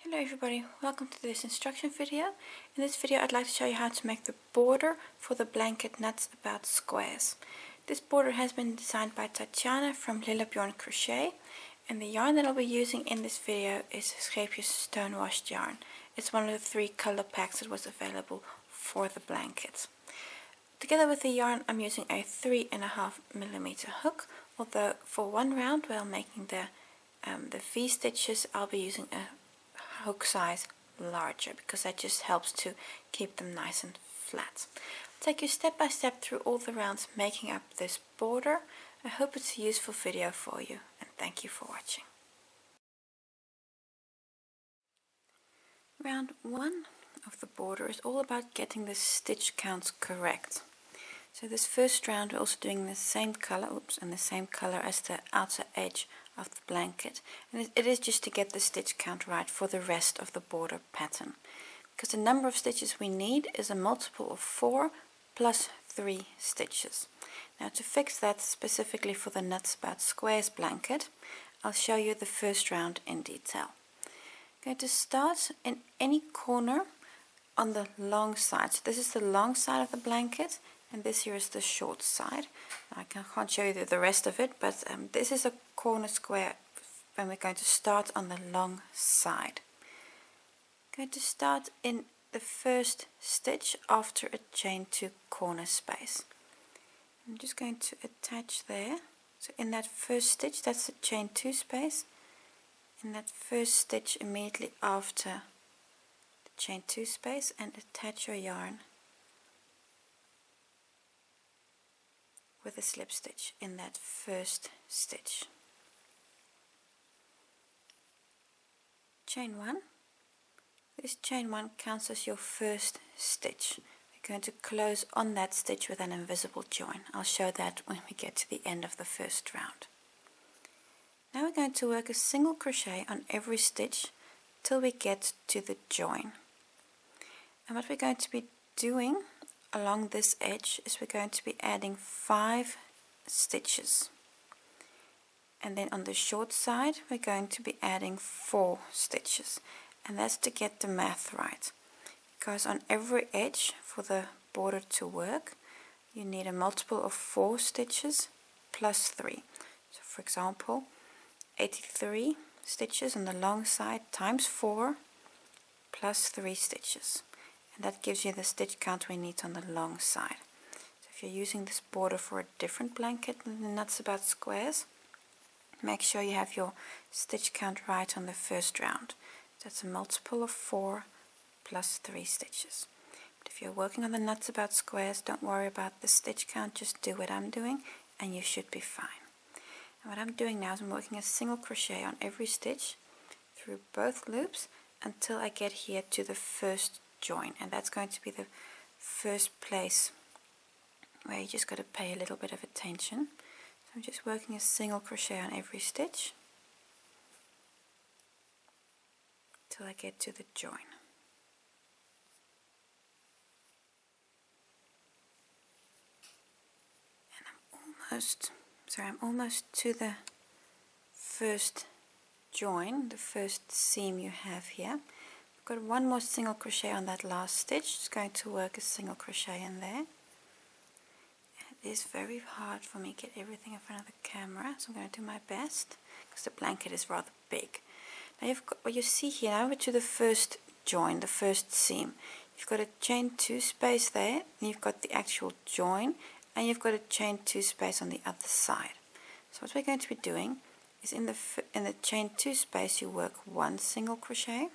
Hello everybody, welcome to this instruction video. In this video I'd like to show you how to make the border for the blanket Nuts About Squares. This border has been designed by Tatiana from Lillebjorn Crochet, and the yarn that I'll be using in this video is Scheepjes Stonewashed yarn. It's one of the 3 color packs that was available for the blanket. Together with the yarn I'm using a 3.5mm hook, although for one round while making the V stitches I'll be using a hook size larger because that just helps to keep them nice and flat. I'll take you step by step through all the rounds making up this border. I hope it's a useful video for you, and thank you for watching. Round 1 of the border is all about getting the stitch counts correct. So this first round we're also doing the same color, and the same color as the outer edge of the blanket, and it is just to get the stitch count right for the rest of the border pattern, because the number of stitches we need is a multiple of 4 plus 3 stitches. Now to fix that specifically for the Nuts About Squares blanket, I'll show you the first round in detail. I'm going to start in any corner on the long side. So this is the long side of the blanket, and this here is the short side. I can't show you the rest of it, but this is a corner square, and we're going to start on the long side. I'm going to start in the first stitch after a chain 2 corner space. I'm just going to attach there. So in that first stitch, that's the chain 2 space. In that first stitch immediately after the chain 2 space, and attach your yarn with a slip stitch in that first stitch. Chain 1. This chain 1 counts as your first stitch. We're going to close on that stitch with an invisible join. I'll show that when we get to the end of the first round. Now we're going to work a single crochet on every stitch till we get to the join. And what we're going to be doing along this edge is we're going to be adding 5 stitches, and then on the short side we're going to be adding 4 stitches, and that's to get the math right, because on every edge for the border to work you need a multiple of 4 stitches plus 3. So for example, 83 stitches on the long side times 4 plus 3 stitches. And that gives you the stitch count we need on the long side. So if you're using this border for a different blanket than the Nuts About Squares, make sure you have your stitch count right on the first round. That's a multiple of 4 plus 3 stitches. But if you're working on the Nuts About Squares, don't worry about the stitch count, just do what I'm doing and you should be fine. And what I'm doing now is I'm working a single crochet on every stitch through both loops until I get here to the first join, and that's going to be the first place where you just got to pay a little bit of attention. So I'm just working a single crochet on every stitch till I get to the join. And I'm almost to the first join, the first seam you have here. Got one more single crochet on that last stitch. Just going to work a single crochet in there. It is very hard for me to get everything in front of the camera, so I'm going to do my best because the blanket is rather big. Now you've got what you see here. Now we're to the first join, the first seam. You've got a chain 2 space there, and you've got the actual join, and you've got a chain 2 space on the other side. So what we're going to be doing is in the chain 2 space you work 1 single crochet.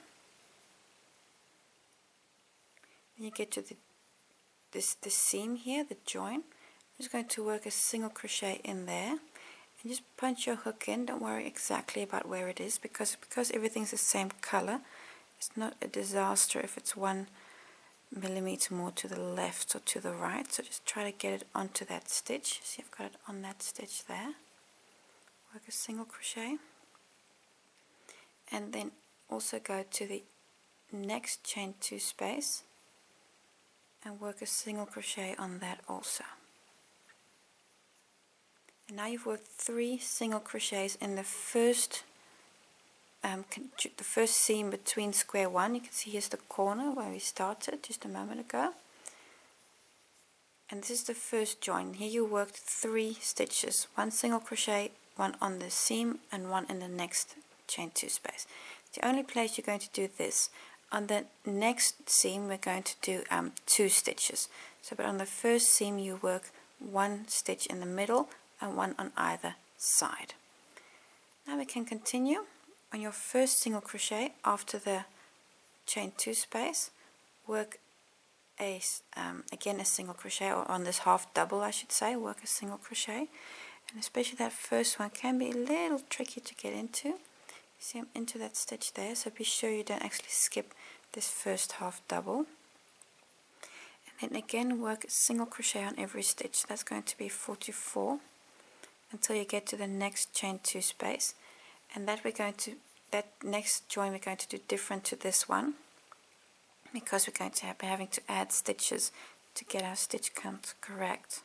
You get to the seam here, the join. I'm just going to work a single crochet in there and just punch your hook in. Don't worry exactly about where it is, because everything's the same color. It's not a disaster if it's 1 millimeter more to the left or to the right. So just try to get it onto that stitch. See, I've got it on that stitch there. Work a single crochet and then also go to the next chain 2 space and work a single crochet on that also. And now you've worked 3 single crochets in the first the first seam between square 1. You can see here's the corner where we started just a moment ago. And this is the first join. Here you worked 3 stitches, 1 single crochet, 1 on the seam and 1 in the next chain 2 space. The only place you're going to do this. On the next seam we're going to do 2 stitches. So but on the first seam you work 1 stitch in the middle and 1 on either side. Now we can continue. On your first single crochet after the chain 2 space, work again a single crochet, or on this half double I should say, work a single crochet. And especially that first one can be a little tricky to get into. You see I'm into that stitch there, so be sure you don't actually skip this first half double. And then again work a single crochet on every stitch. That's going to be 44 until you get to the next chain 2 space. And that next join we're going to do different to this one, because we're going to be having to add stitches to get our stitch count correct.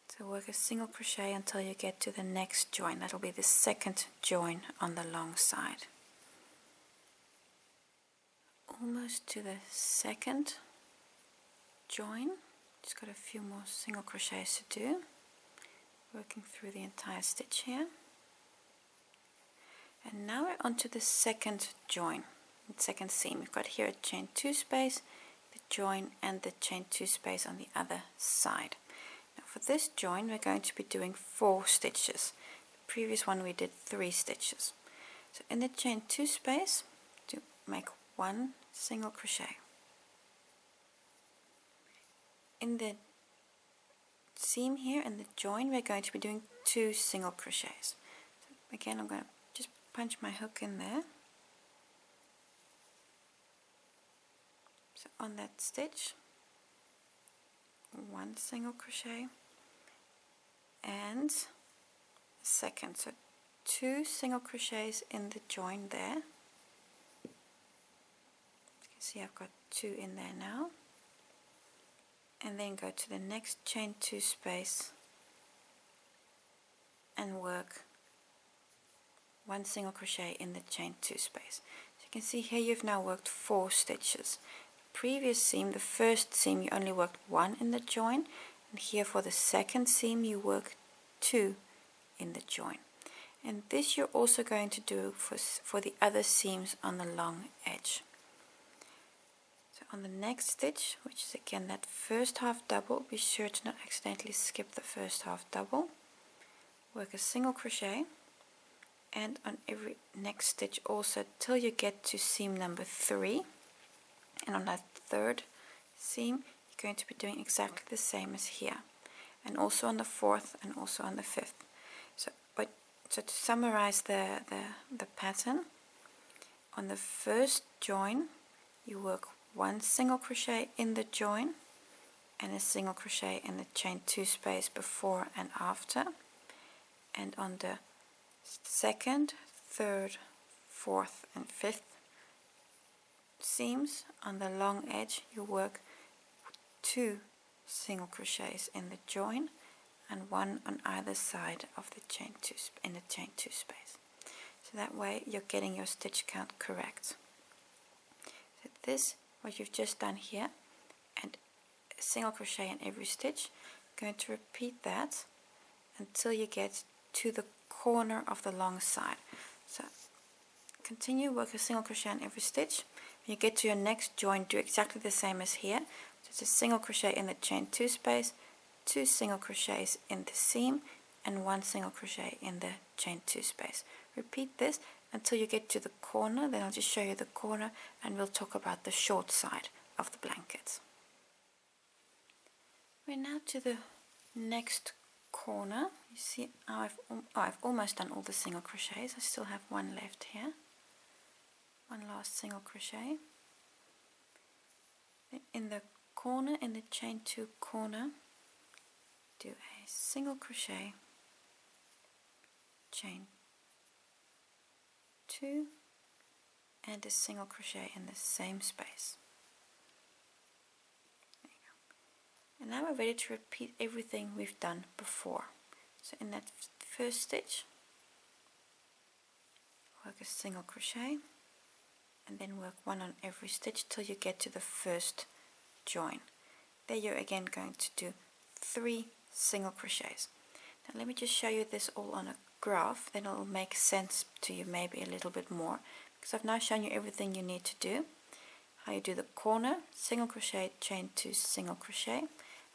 So work a single crochet until you get to the next join. That'll be the second join on the long side. Almost to the second join. Just got a few more single crochets to do. Working through the entire stitch here. And now we're on to the second join, the second seam. We've got here a chain 2 space, the join and the chain 2 space on the other side. Now for this join we're going to be doing 4 stitches. The previous one we did 3 stitches. So in the chain 2 space, to make 1 single crochet. In the seam here in the join we're going to be doing 2 single crochets. So again I'm going to just punch my hook in there. So on that stitch, 1 single crochet and a second, so 2 single crochets in the join there. You can see I've got 2 in there now, and then go to the next chain 2 space and work 1 single crochet in the chain 2 space. So you can see here you've now worked 4 stitches. The previous seam, the first seam, you only worked 1 in the join, and here for the second seam you work 2 in the join. And this you're also going to do for the other seams on the long edge. So on the next stitch, which is again that first half double, be sure to not accidentally skip the first half double. Work a single crochet, and on every next stitch also till you get to seam number 3. And on that third seam you're going to be doing exactly the same as here, and also on the 4th and also on the 5th. So to summarize the pattern, on the first join you work 1 single crochet in the join and a single crochet in the chain 2 space before and after, and on the 2nd, 3rd, 4th and 5th seams on the long edge you work 2 single crochets in the join and 1 on either side of the chain 2 in the chain 2 space. So that way you're getting your stitch count correct. So this, what you've just done here, and a single crochet in every stitch, you're going to repeat that until you get to the corner of the long side. So continue, work a single crochet in every stitch. When you get to your next join, do exactly the same as here. Just a single crochet in the chain 2 space, 2 single crochets in the seam, and 1 single crochet in the chain 2 space. Repeat this until you get to the corner, then I'll just show you the corner and we'll talk about the short side of the blanket. We're now to the next corner. You see I've almost done all the single crochets. I still have 1 left here. 1 last single crochet. In the corner, in the chain 2 corner, do a single crochet, chain 2 and a single crochet in the same space. There you go. And now we're ready to repeat everything we've done before. So in that first stitch, work a single crochet and then work one on every stitch till you get to the first join. There you're again going to do 3 single crochets. Now let me just show you this all on a graph, then it'll make sense to you maybe a little bit more, because I've now shown you everything you need to do. How you do the corner, single crochet, chain 2, single crochet,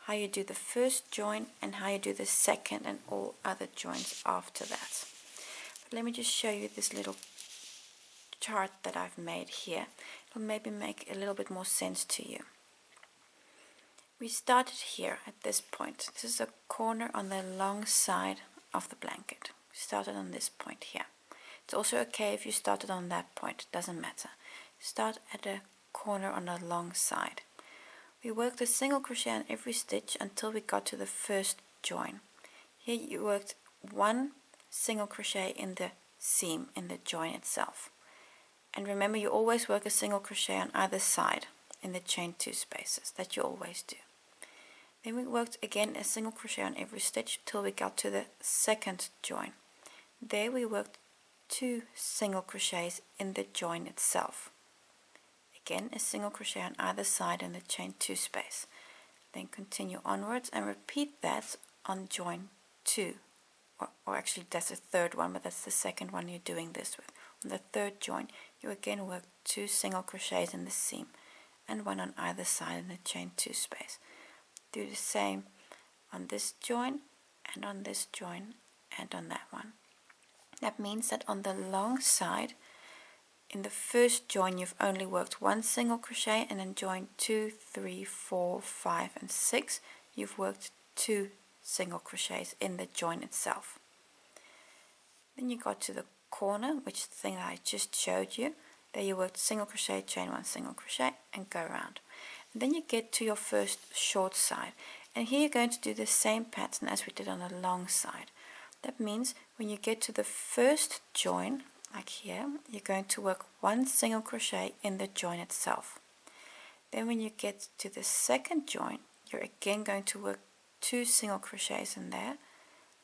how you do the first join, and how you do the second and all other joins after that. But let me just show you this little chart that I've made here. It'll maybe make a little bit more sense to you. We started here at this point. This is a corner on the long side of the blanket. We started on this point here. It's also okay if you started on that point, it doesn't matter. Start at a corner on the long side. We worked a single crochet on every stitch until we got to the first join. Here you worked 1 single crochet in the seam, in the join itself. And remember, you always work a single crochet on either side in the chain 2 spaces, that you always do. Then we worked again a single crochet on every stitch till we got to the second join. There we worked 2 single crochets in the join itself. Again a single crochet on either side in the chain 2 space. Then continue onwards and repeat that on join 2. Or actually that's the third one, but that's the second one you're doing this with. On the third join you again work 2 single crochets in the seam and 1 on either side in the chain 2 space. Do the same on this join and on this join and on that one. That means that on the long side, in the first join you've only worked 1 single crochet, and in join 2, 3, 4, 5 and 6 you've worked 2 single crochets in the join itself. Then you got to the corner, which is the thing that I just showed you. There you worked single crochet, chain 1 single crochet and go around. And then you get to your first short side, and here you're going to do the same pattern as we did on the long side. That means when you get to the first join, like here, you're going to work 1 single crochet in the join itself. Then when you get to the second join, you're again going to work 2 single crochets in there.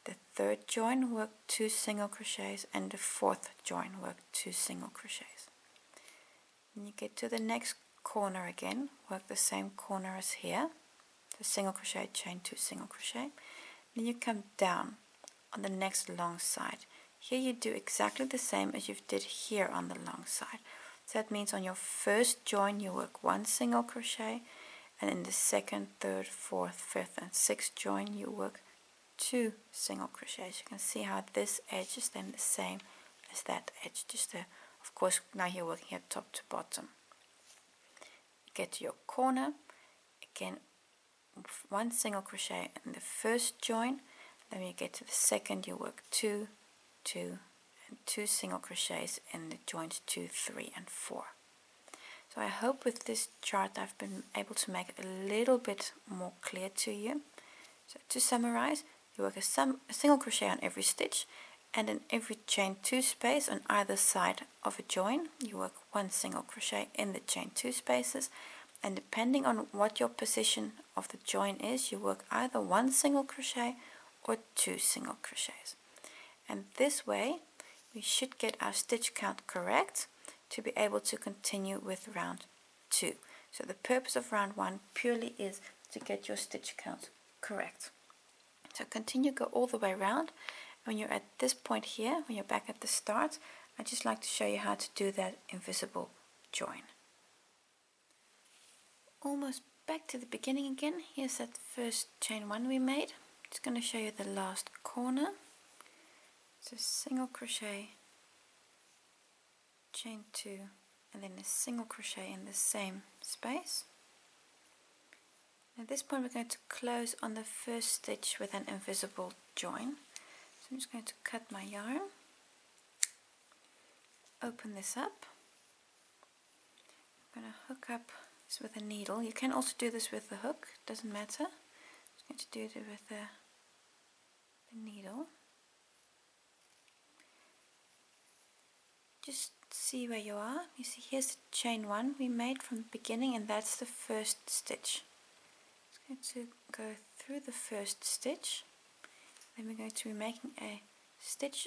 The third join, work 2 single crochets, and the fourth join, work 2 single crochets. When you get to the next corner again, work the same corner as here, the single crochet, chain 2 single crochet. Then you come down on the next long side. Here you do exactly the same as you did here on the long side. So that means on your first join you work 1 single crochet, and in the second, third, fourth, fifth and sixth join you work 2 single crochets. You can see how this edge is then the same as that edge, just of course now you're working here top to bottom. Get to your corner, again 1 single crochet in the first join. Then when you get to the second you work 2, 2 and 2 single crochets in the joins 2, 3 and 4. So I hope with this chart I've been able to make it a little bit more clear to you. So to summarize, you work a single crochet on every stitch, and in every chain 2 space on either side of a join you work 1 single crochet in the chain 2 spaces, and depending on what your position of the join is you work either 1 single crochet or 2 single crochets. And this way we should get our stitch count correct to be able to continue with round 2. So the purpose of round 1 purely is to get your stitch count correct. So continue, go all the way around. When you're at this point here, when you're back at the start, I'd just like to show you how to do that invisible join. Almost back to the beginning again. Here's that first chain 1 we made. Just going to show you the last corner. So single crochet, chain 2 and then a single crochet in the same space. At this point we're going to close on the first stitch with an invisible join. So I'm just going to cut my yarn, open this up. I'm going to hook up this with a needle. You can also do this with the hook, doesn't matter. I'm just going to do it with the needle. Just see where you are. You see here's the chain 1 we made from the beginning, and that's the first stitch. I'm going to go through the first stitch, then we're going to be making a stitch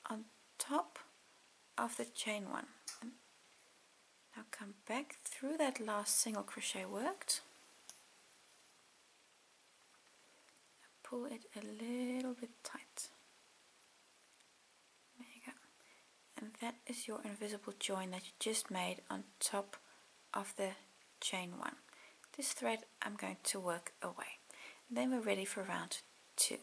on top of the chain 1. And now come back through that last single crochet worked. Pull it a little bit tight. There you go. And that is your invisible join that you just made on top of the chain 1. This thread I'm going to work away. And then we're ready for round 2.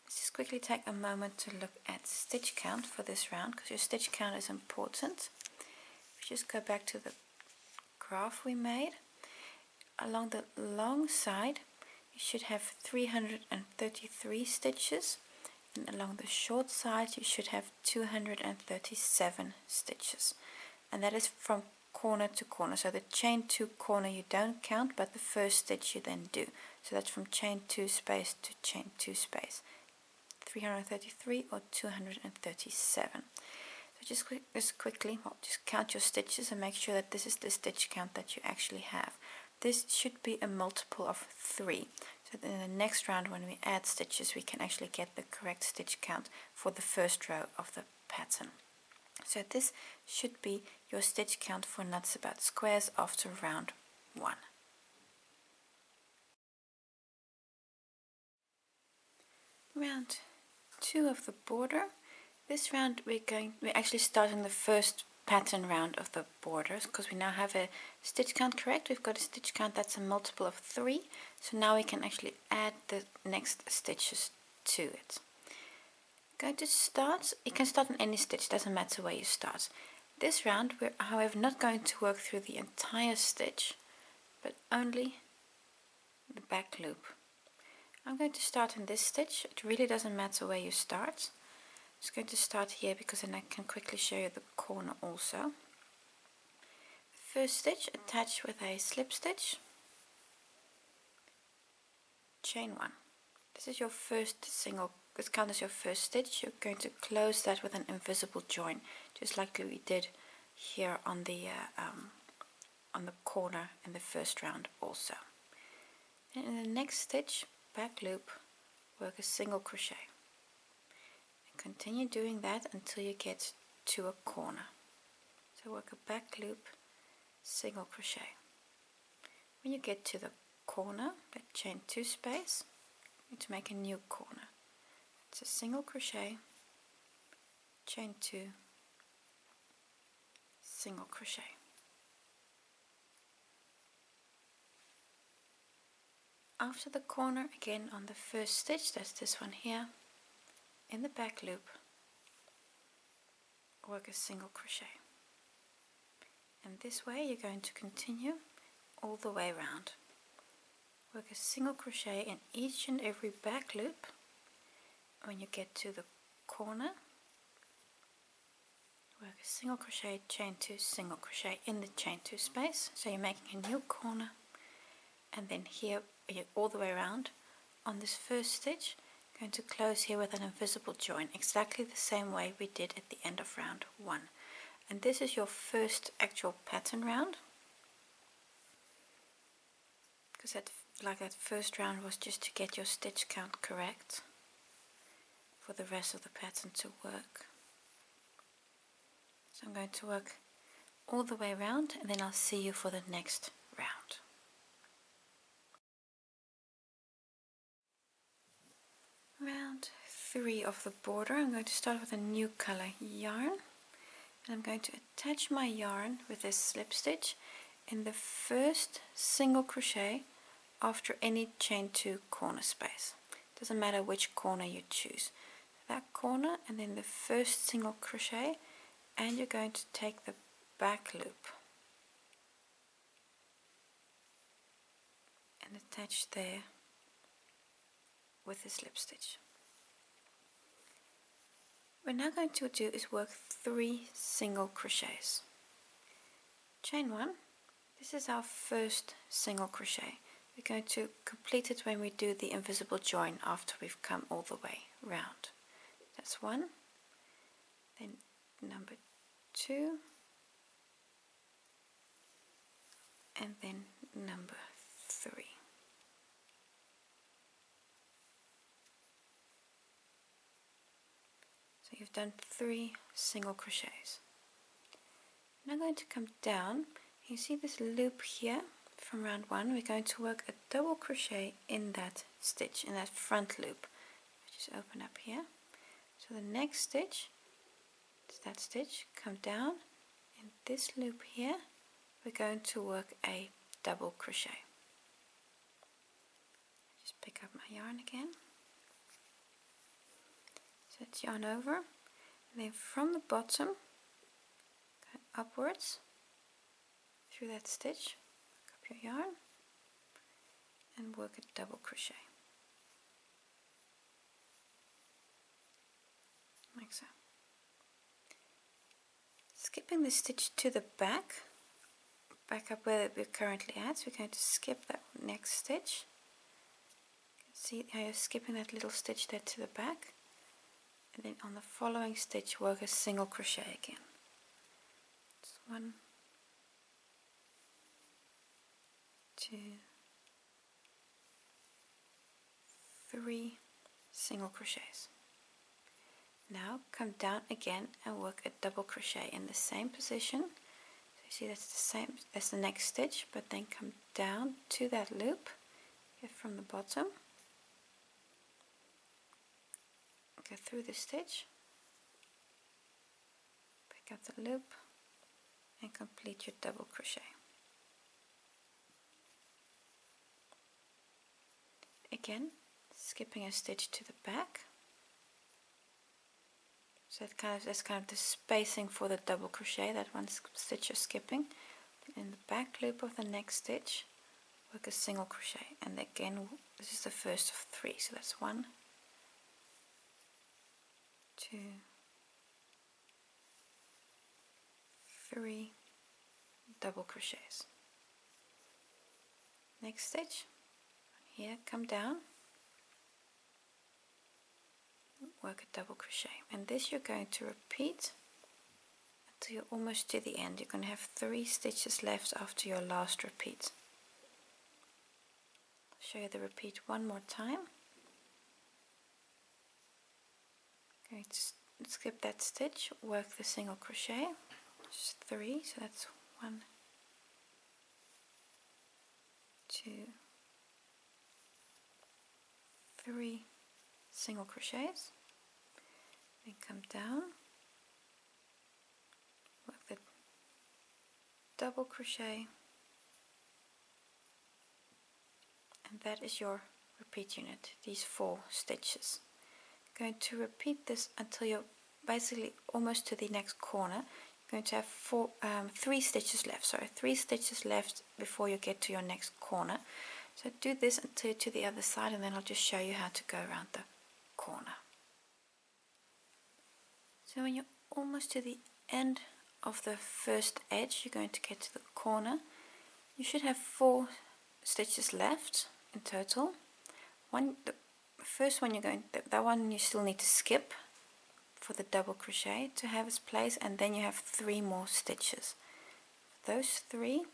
Let's just quickly take a moment to look at stitch count for this round, because your stitch count is important. If you just go back to the graph we made, along the long side you should have 333 stitches, and along the short side you should have 237 stitches, and that is from corner to corner. So the chain 2 corner you don't count, but the first stitch you then do. So that's from chain 2 space to chain 2 space, 333 or 237. So just quickly, just count your stitches and make sure that this is the stitch count that you actually have. This should be a multiple of 3. So in the next round when we add stitches, we can actually get the correct stitch count for the first row of the pattern. So this should be your stitch count for Nuts About Squares after round 1. Round 2 of the border. This round we're actually starting the first pattern round of the borders, because we now have a stitch count correct. We've got a stitch count that's a multiple of 3, so now we can actually add the next stitches to it. Going to start, you can start on any stitch, doesn't matter where you start. This round we're however not going to work through the entire stitch, but only the back loop. I'm going to start in this stitch. It really doesn't matter where you start. I'm just going to start here because then I can quickly show you the corner also. First stitch, attach with a slip stitch, chain 1. This is your first single, this counts as your first stitch. You're going to close that with an invisible join, just like we did here on the corner in the first round also. And in the next stitch, back loop, work a single crochet. Continue doing that until you get to a corner. So work a back loop, single crochet. When you get to the corner, that chain 2 space, you need to make a new corner. It's a single crochet, chain 2, single crochet. After the corner, again on the first stitch, that's this one here, in the back loop, work a single crochet. And this way you're going to continue all the way around. Work a single crochet in each and every back loop. When you get to the corner, work a single crochet, chain 2, single crochet in the chain 2 space. So you're making a new corner, and then here you're all the way around. On this first stitch, going to close here with an invisible join, exactly the same way we did at the end of round 1. And this is your first actual pattern round, because that first round was just to get your stitch count correct for the rest of the pattern to work. So I'm going to work all the way around, and then I'll see you for the next round. Round 3 of the border, I'm going to start with a new color yarn, and I'm going to attach my yarn with this slip stitch in the first single crochet after any chain 2 corner space. Doesn't matter which corner you choose. That corner, and then the first single crochet, and you're going to take the back loop and attach there with the slip stitch. What we're now going to do is work 3 single crochets. Chain 1, this is our first single crochet. We're going to complete it when we do the invisible join after we've come all the way round. That's 1, then number 2, and then number 3. So you've done 3 single crochets. Now I'm going to come down. You see this loop here from round 1. We're going to work a double crochet in that stitch, in that front loop. Just open up here. So the next stitch is that stitch. Come down. In this loop here, we're going to work a double crochet. Just pick up my yarn again. Set yarn over. And then from the bottom, go upwards through that stitch, pick up your yarn and work a double crochet, like so. Skipping the stitch to the back up where we're currently at, so we're going to skip that next stitch. You can see how you're skipping that little stitch there to the back, and then on the following stitch work a single crochet again. It's 1, 2, 3 single crochets. Now come down again and work a double crochet in the same position. So you see that's the same as the next stitch, but then come down to that loop here from the bottom, go through the stitch, pick up the loop and complete your double crochet. Again, skipping a stitch to the back. So that's kind of the spacing for the double crochet, that one stitch you're skipping. In the back loop of the next stitch, work a single crochet, and again this is the first of 3, so that's 1, 2, 3 double crochets. Next stitch, here, come down, work a double crochet, and this you're going to repeat until you're almost to the end. You're going to have 3 stitches left after your last repeat. I'll show you the repeat one more time. Going to skip that stitch, work the single crochet, just 3, so that's 1, 2, 3 single crochets, then come down, work the double crochet, and that is your repeat unit, these 4 stitches. Going to repeat this until you're basically almost to the next corner. You're going to have 3 stitches left, 3 stitches left before you get to your next corner. So do this until you're to the other side, and then I'll just show you how to go around the corner. So when you're almost to the end of the first edge, you're going to get to the corner. You should have 4 stitches left in total. The first one that one you still need to skip for the double crochet to have its place, and then you have 3 more stitches. Those 3, I'm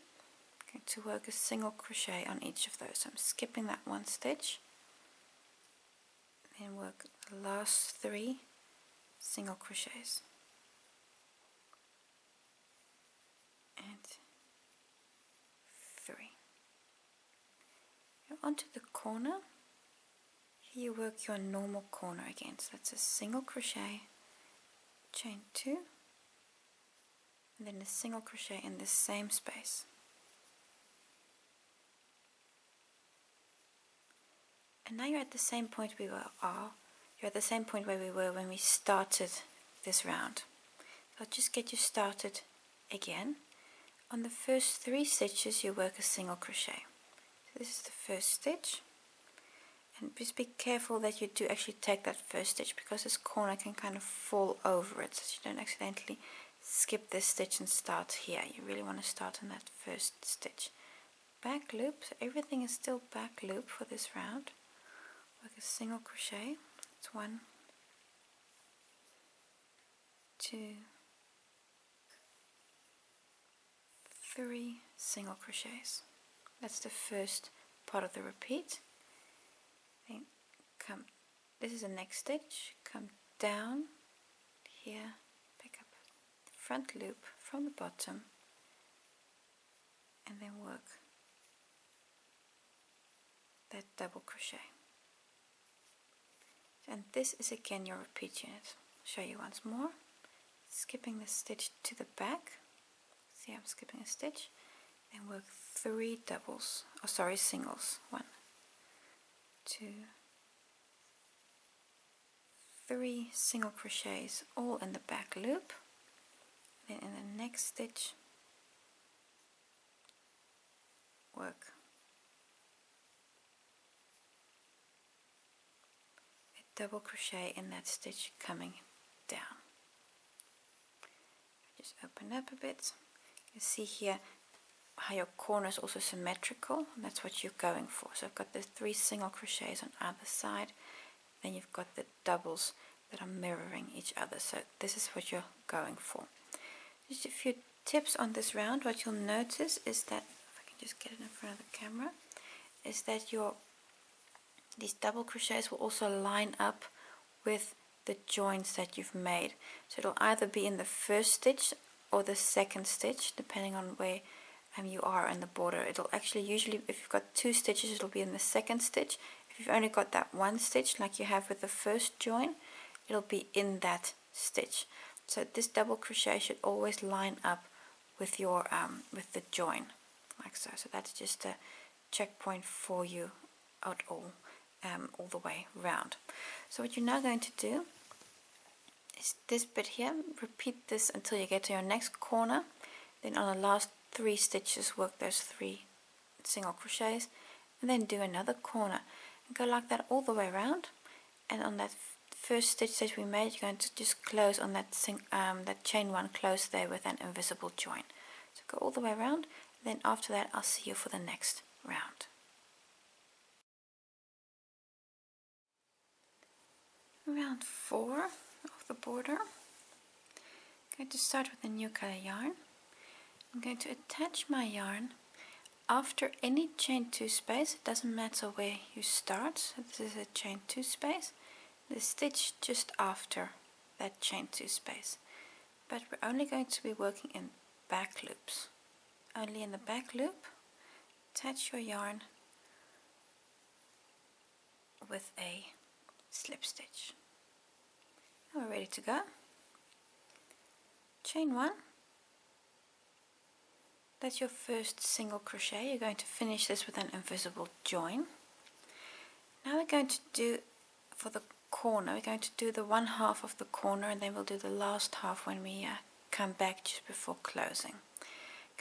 going to work a single crochet on each of those. So I'm skipping that one stitch, then work the last 3 single crochets, and 3. Go onto the corner. Here you work your normal corner again, so that's a single crochet, chain 2, and then a single crochet in the same space. And now you're at the same point you're at the same point where we were when we started this round. So I'll just get you started again. On the first 3 stitches you work a single crochet. So this is the first stitch. And just be careful that you do actually take that first stitch, because this corner can kind of fall over it, so you don't accidentally skip this stitch and start here. You really want to start on that first stitch. Back loop, so everything is still back loop for this round. Work a single crochet. It's 1, 2, 3 single crochets. That's the first part of the repeat. Then this is the next stitch, come down here, pick up the front loop from the bottom and then work that double crochet. And this is again your repeat unit. I'll show you once more. Skipping the stitch to the back. See, I'm skipping a stitch. And work 3 doubles, singles. 1, 2, 3 single crochets all in the back loop. Then in the next stitch work a double crochet in that stitch coming down. Just open up a bit. You see here how your corner is also symmetrical. That's what you're going for. So I've got the 3 single crochets on either side, then you've got the doubles that are mirroring each other. So this is what you're going for. Just a few tips on this round. What you'll notice is that, if I can just get it in front of the camera, is that these double crochets will also line up with the joins that you've made. So it'll either be in the first stitch or the second stitch, depending on where you are in the border. It'll actually usually, if you've got 2 stitches, it'll be in the second stitch. If you've only got that 1 stitch like you have with the first join, it'll be in that stitch. So this double crochet should always line up with your with the join, like so. So that's just a checkpoint for you at all the way round. So what you're now going to do is this bit here. Repeat this until you get to your next corner. Then on the last 3 stitches work those 3 single crochets, and then do another corner and go like that all the way around. And on that first stitch that we made, you're going to just close on that that chain 1, close there with an invisible join. So go all the way around, then after that I'll see you for the next round. Round 4 of the border. I'm going to start with a new color yarn. I'm going to attach my yarn after any chain 2 space. It doesn't matter where you start. So this is a chain 2 space. The stitch just after that chain 2 space. But we're only going to be working in back loops. Only in the back loop. Attach your yarn with a slip stitch. Now we're ready to go. Chain 1. That's your first single crochet. You're going to finish this with an invisible join. Now we're going to do, for the corner, we're going to do the 1/2 of the corner, and then we'll do the last half when we come back just before closing.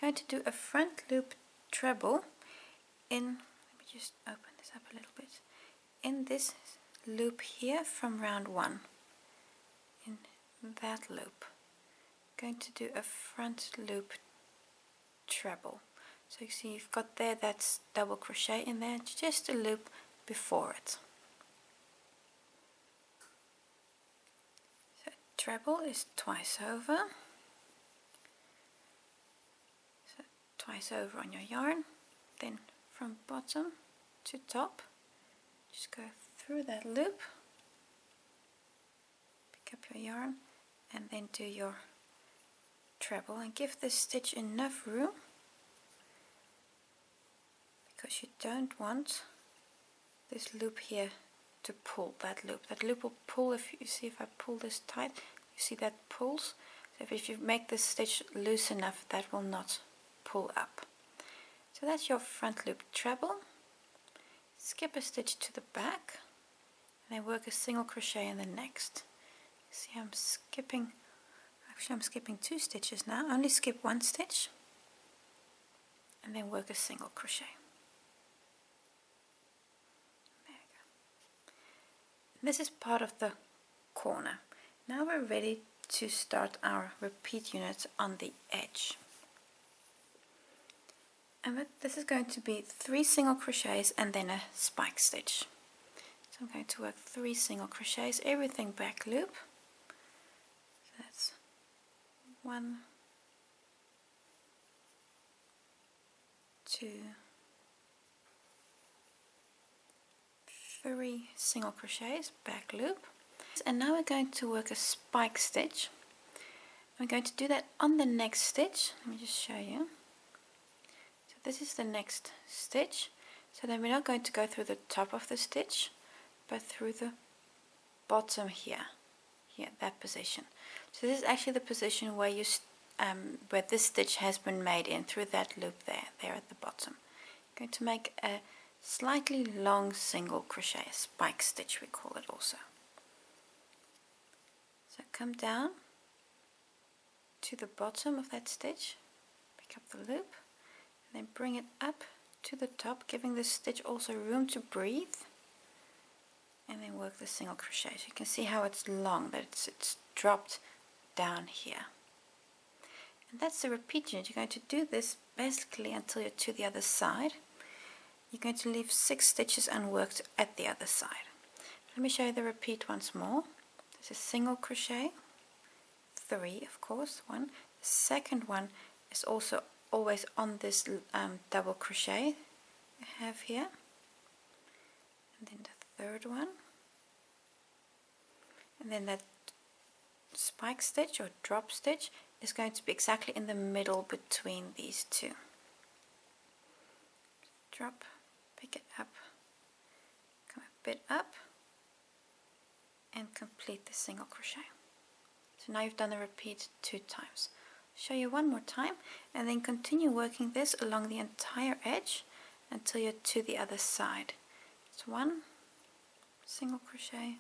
Going to do a front loop treble in, let me just open this up a little bit, in this loop here from round 1, in that loop. Going to do a front loop treble. So you see you've got there, that's double crochet in there, just a loop before it. So treble is twice over. So twice over on your yarn, then from bottom to top, just go through that loop, pick up your yarn, and then do your treble, and give this stitch enough room, because you don't want this loop here to pull that loop. That loop will pull, if you see, if I pull this tight, you see that pulls. So if you make this stitch loose enough, that will not pull up. So that's your front loop treble. Skip a stitch to the back, and then work a single crochet in the next. See, I'm skipping 2 stitches now. Only skip 1 stitch and then work a single crochet. There we go. This is part of the corner. Now we're ready to start our repeat unit on the edge. And this is going to be 3 single crochets and then a spike stitch. So I'm going to work 3 single crochets, everything back loop. So that's 1, 2, 3 single crochets, back loop. And now we're going to work a spike stitch, we're going to do that on the next stitch. Let me just show you. So this is the next stitch. So then we're not going to go through the top of the stitch, but through the bottom here, that position. So this is actually the position where you where this stitch has been made in, through that loop there at the bottom. I'm going to make a slightly long single crochet, a spike stitch we call it also. So come down to the bottom of that stitch, pick up the loop, and then bring it up to the top, giving the stitch also room to breathe, and then work the single crochet. So you can see how it's long, that it's dropped down here. And that's the repeat unit. You're going to do this basically until you're to the other side. You're going to leave 6 stitches unworked at the other side. Let me show you the repeat once more. There's a single crochet, 3 of course, 1. The second one is also always on this double crochet you have here, and then the third one, and then that spike stitch or drop stitch is going to be exactly in the middle between these two. Drop, pick it up, come a bit up, and complete the single crochet. So now you've done the repeat 2 times. Show you one more time, and then continue working this along the entire edge until you're to the other side. It's 1 single crochet,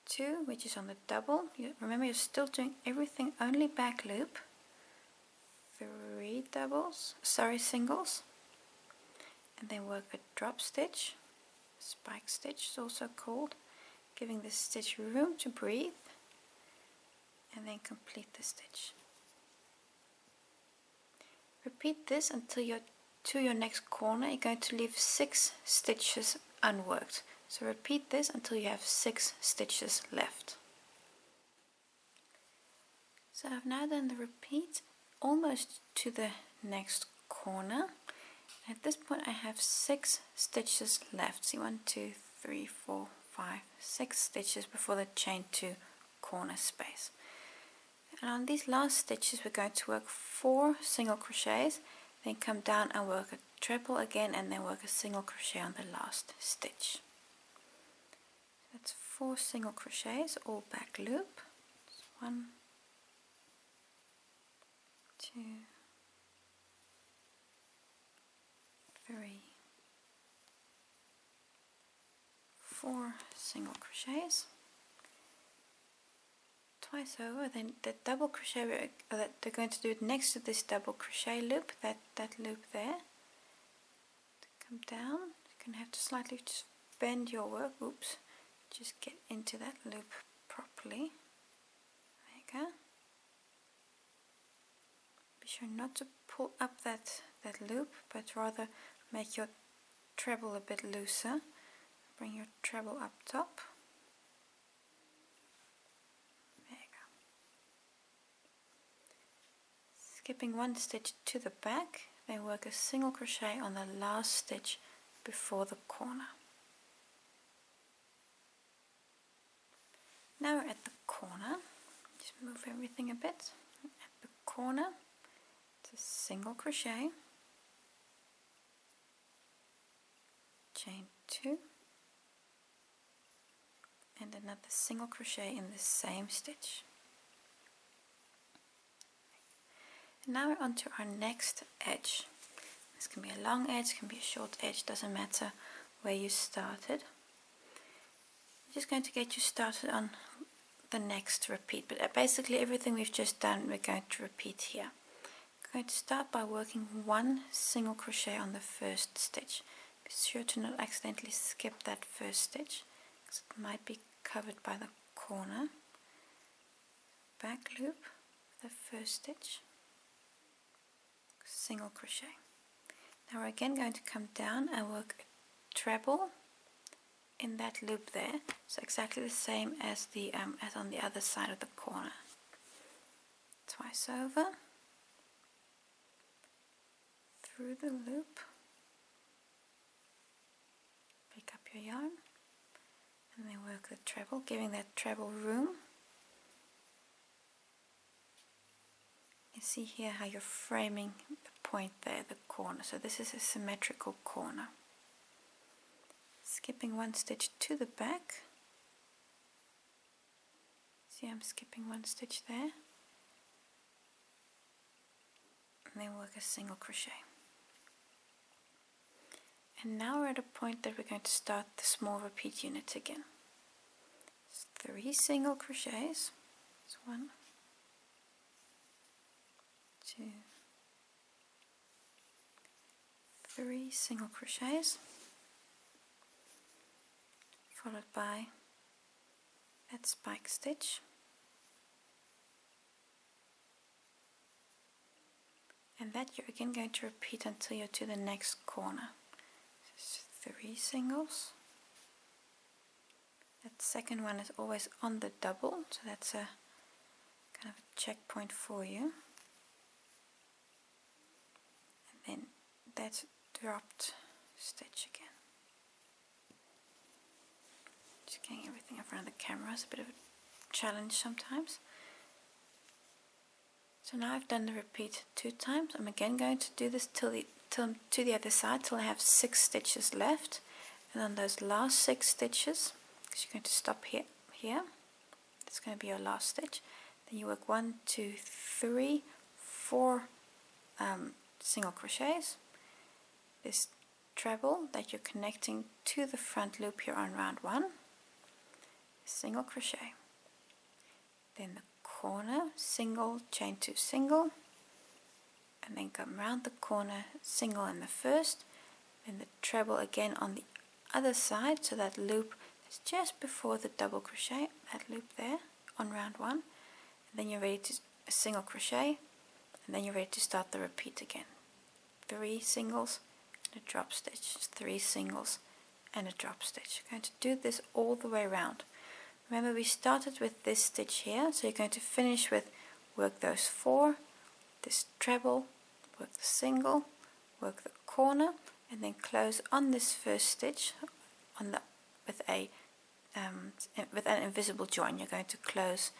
2, which is on the double. Remember, you're still doing everything only back loop. 3 singles, and then work a drop stitch, spike stitch is also called, giving the stitch room to breathe, and then complete the stitch. Repeat this until you're to your next corner. You're going to leave 6 stitches unworked. So repeat this until you have 6 stitches left. So I've now done the repeat almost to the next corner. At this point I have 6 stitches left. See, 1, 2, 3, 4, 5, 6 stitches before the chain 2 corner space. And on these last stitches we're going to work 4 single crochets, then come down and work a treble again, and then work a single crochet on the last stitch. That's 4 single crochets, all back loop. 1, 2, 3, 4 single crochets, twice over. Then the double crochet, they're going to do it next to this double crochet loop, that loop there. Come down, you're going to have to slightly just bend your work, just get into that loop properly. There you go. Be sure not to pull up that loop, but rather make your treble a bit looser. Bring your treble up top. There you go. Skipping 1 stitch to the back, then work a single crochet on the last stitch before the corner. Now we're at the corner. Just move everything a bit. At the corner, it's a single crochet, chain 2, and another single crochet in the same stitch. And now we're on to our next edge. This can be a long edge, can be a short edge, doesn't matter where you started. I'm just going to get you started on the next repeat, but basically everything we've just done we're going to repeat here. I'm going to start by working 1 single crochet on the first stitch. Be sure to not accidentally skip that first stitch, because it might be covered by the corner. Back loop, the first stitch, single crochet. Now we're again going to come down and work a treble in that loop there, so exactly the same as as on the other side of the corner. Twice over, through the loop, pick up your yarn, and then work the treble, giving that treble room see here how you're framing the point there, the corner. So this is a symmetrical corner. Skipping one stitch to the back. See, I'm skipping one stitch there. And then work a single crochet. And now we're at a point that we're going to start the small repeat unit again. It's 3 single crochets. It's 1, 2, 3 single crochets, followed by that spike stitch, and that you're again going to repeat until you're to the next corner. So 3 singles. That second one is always on the double, so that's a kind of a checkpoint for you. And then that dropped stitch again. Just getting everything up around the camera is a bit of a challenge sometimes. So now I've done the repeat 2 times. I'm again going to do this to the other side till I have 6 stitches left, and on those last 6 stitches, because you're going to stop here, that's going to be your last stitch. Then you work 1, 2, 3, 4 single crochets. This treble that you're connecting to the front loop here on round 1, single crochet. Then the corner, single, chain 2 single, and then come round the corner, single in the first, then the treble again on the other side, so that loop is just before the double crochet, that loop there on round 1, and then you're ready to a single crochet, and then you're ready to start the repeat again. 3 singles and a drop stitch, 3 singles and a drop stitch. You're going to do this all the way around. Remember, we started with this stitch here, so you're going to finish with work those 4, this treble, work the single, work the corner, and then close on this first stitch on the with an invisible join. You're going to close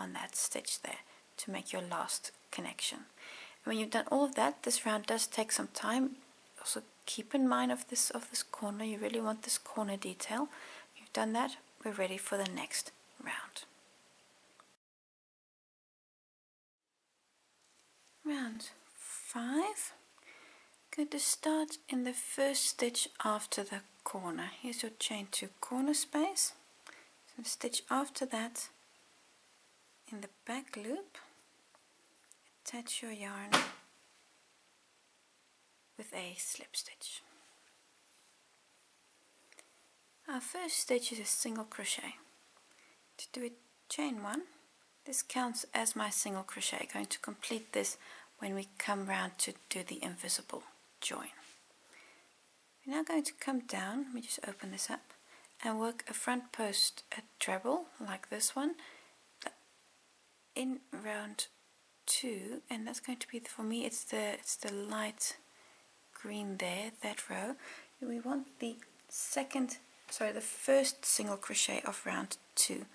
on that stitch there to make your last connection. And when you've done all of that, this round does take some time. Also keep in mind of this corner. You really want this corner detail. You've done that. We're ready for the next round. Round 5. Going to start in the first stitch after the corner. Here's your chain 2 corner space. So stitch after that in the back loop, attach your yarn with a slip stitch. Our first stitch is a single crochet. To do it, chain 1. This counts as my single crochet. Going to complete this when we come round to do the invisible join. We're now going to come down. Let me just open this up and work a front post, a treble like this one in round 2, and that's going to be, for me, it's the light green there, that row. And we want the first single crochet of round 2. And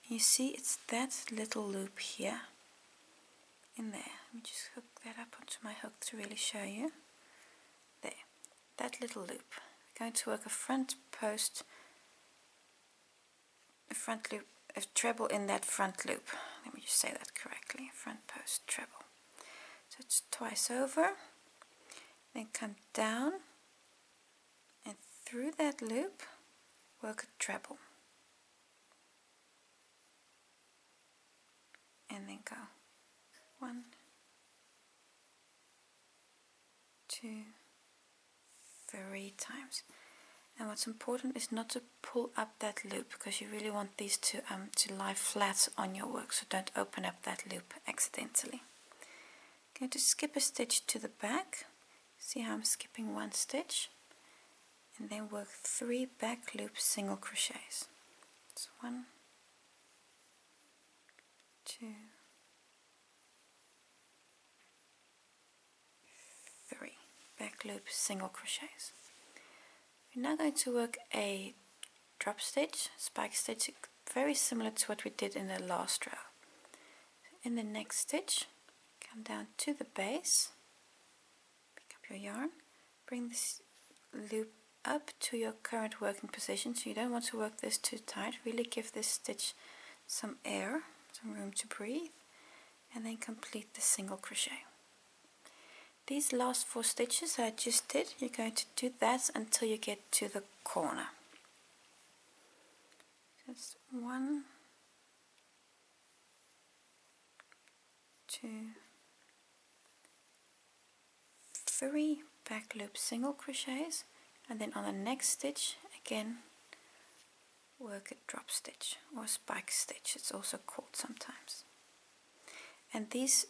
you see it's that little loop here in there. Let me just hook that up onto my hook to really show you. There, that little loop. We're going to work a front post, a front loop, a treble in that front loop. Let me just say that correctly. Front post treble. So it's twice over. Then come down and through that loop work a treble. And then go 1, 2, 3 times. And what's important is not to pull up that loop, because you really want these to lie flat on your work, so don't open up that loop accidentally. I'm going to skip a stitch to the back. See how I'm skipping 1 stitch, and then work 3 back loop single crochets. It's 1, 2, 3 back loop single crochets. We're now going to work a drop stitch, spike stitch, very similar to what we did in the last row. In the next stitch, come come down to the base, pick up your yarn, bring this loop up to your current working position, so you don't want to work this too tight, really give this stitch some air, some room to breathe, and then complete the single crochet. These last 4 stitches that I just did, you're going to do that until you get to the corner. Just 1, 2, 3 back loop single crochets, and then on the next stitch again work a drop stitch or spike stitch, it's also called sometimes. And these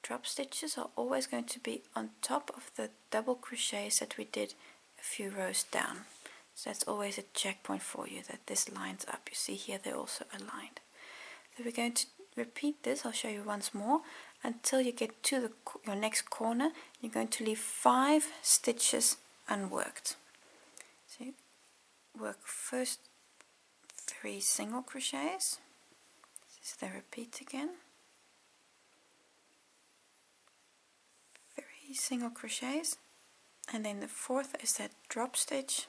drop stitches are always going to be on top of the double crochets that we did a few rows down. So that's always a checkpoint for you that this lines up. You see here they're also aligned. So we're going to repeat this, I'll show you once more, until you get to your next corner. You're going to leave 5 stitches unworked. So you work first 3 single crochets. This is the repeat again. 3 single crochets, and then the 4th is that drop stitch,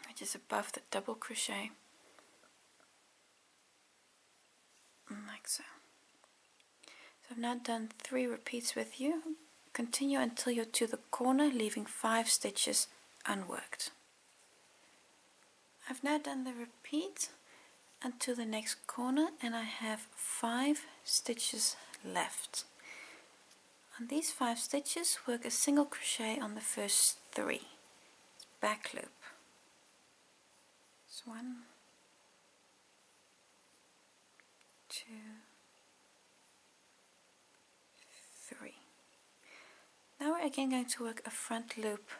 which is above the double crochet, like so. So I've now done 3 repeats with you. Continue until you're to the corner, leaving 5 stitches unworked. I've now done the repeat until the next corner, and I have 5 stitches left. On these 5 stitches, work a single crochet on the first 3. It's back loop. It's 1, 2, 3. Now we're again going to work a front loop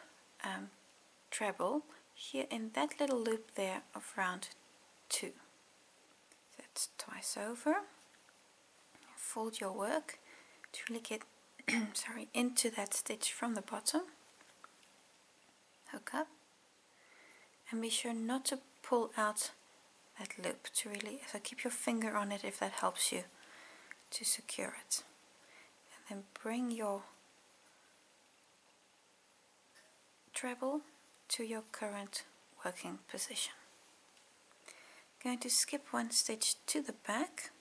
treble here in that little loop there of round 2. That's twice over. Fold your work to really get into that stitch from the bottom. Hook up, and be sure not to pull out that loop, to really, so keep your finger on it if that helps you to secure it. And then bring your treble to your current working position. Going to skip 1 stitch to the back,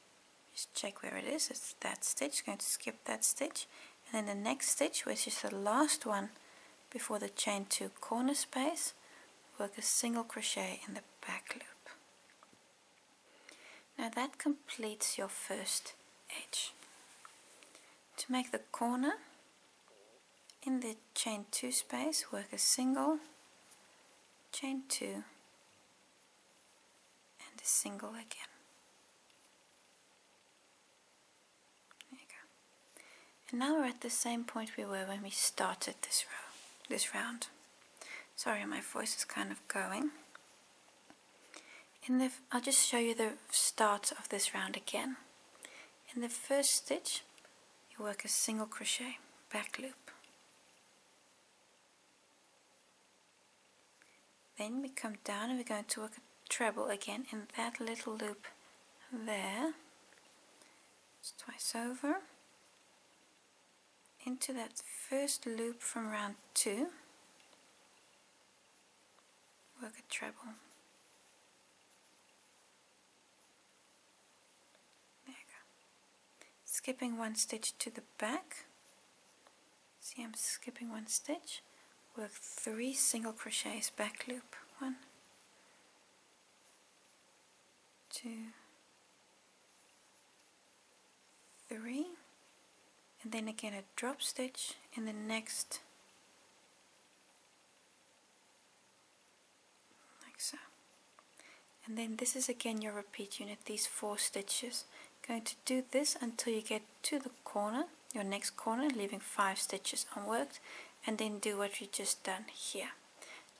just check where it is, it's that stitch, going to skip that stitch, and then the next stitch, which is the last one before the chain 2 corner space, work a single crochet in the back loop. Now that completes your first edge. To make the corner, in the chain 2 space, work a single, chain 2, and a single again. There you go. And now we're at the same point we were when we started this round. Sorry, my voice is kind of going. I'll just show you the start of this round again. In the first stitch, you work a single crochet, back loop. Then we come down and we're going to work a treble again in that little loop there. It's twice over. Into that first loop from round 2. Work a treble. There you go. Skipping 1 stitch to the back. See, I'm skipping 1 stitch. Work 3 single crochets, back loop. 1, 2, 3, and then again a drop stitch in the next, like so. And then this is again your repeat unit, these 4 stitches. Going to do this until you get to the corner, your next corner, leaving 5 stitches unworked, and then do what you just done here.